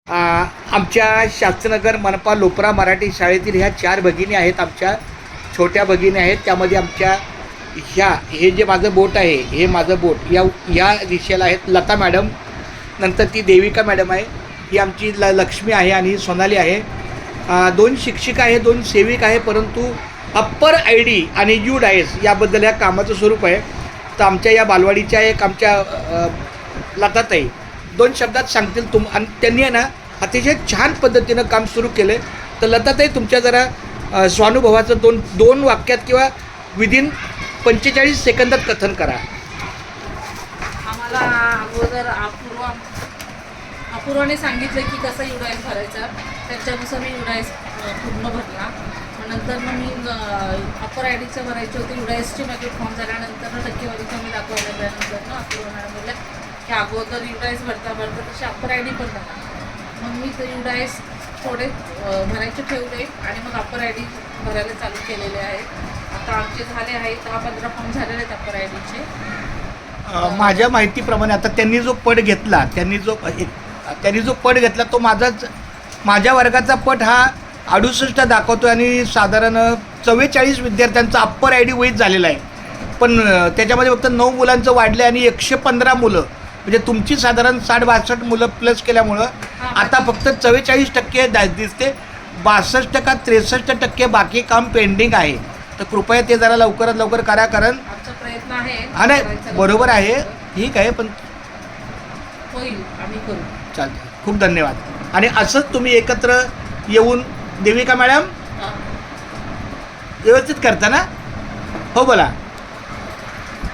आमच्या शास्त्रनगर मनपा लोपरा मराठी शाळेतील ह्या 4 भगिनी आहेत. आमच्या छोट्या भगिनी आहेत. त्यामध्ये आमच्या हे जे माझं बोट आहे, हे माझं बोट या दिशेला आहेत लता मॅडम, नंतर ती देविका मॅडम आहे, ही आमची लक्ष्मी आहे आणि ही सोनाली आहे. 2 शिक्षिका आहे, 2 सेविक आहे. परंतु अप्पर आय डी आणि यू डायस याबद्दल ह्या कामाचं स्वरूप आहे. तर आमच्या या बालवाडीच्या एक आमच्या लताताई 2 शब्दात सांगतील आणि त्यांनी आहे ना अतिशय छान पद्धतीनं काम सुरू केलं आहे. तर लताताई, तुमच्या जरा स्वानुभवाचं दोन वाक्यात किंवा विदिन 45 सेकंदात कथन करा. आम्हाला अगोदर अपूर्वाने सांगितलं की कसं युडाईस भरायचा, त्याच्यानुसार मी युडाईस पूर्ण भरला. नंतर मग मी अप्पर आय डीचं भरायचे होते. युडाईसचे माझे फॉर्म झाल्यानंतर टक्केवारीचं मी दाखवायला त्यानंतर अपूर्वा मॅडम बोलल्या की अगोदर युडाईस भरता तसे अप्पर आय डी पण भरा. मग मी ते युडाईस थोडे भरायचे ठेवले आणि मग अप्पर आय डी भरायला चालू केलेले आहे. आता आमचे झाले आहेत 10-15 फॉर्म झालेले आहेत अप्पर आय डीचे. माझ्या माहितीप्रमाणे आता त्यांनी जो पट घेतला तो माझ्या वर्गाचा पट हा 68 दाखवतो आणि साधारण 44 विद्यार्थ्यांचा अप्पर आय डी वहीत झालेला आहे. पण त्याच्यामध्ये फक्त 9 मुलांचं वाढलं आणि 115 मुलं, म्हणजे तुमची साधारण 60-62 मुलं प्लस केल्यामुळं आता फक्त 44% दिसते. 62% का 63% बाकी काम पेंडिंग आहे. तर कृपया ते जरा लवकरात लवकर करा, कारण आमचा प्रयत्न आहे. हा नाही बरोबर आहे, ठीक आहे, पण होईल, आम्ही करू. चालतं. खूप धन्यवाद. आणि असंच तुम्ही एकत्र येऊन देविका मॅडम व्यवस्थित करता ना? हो बोला.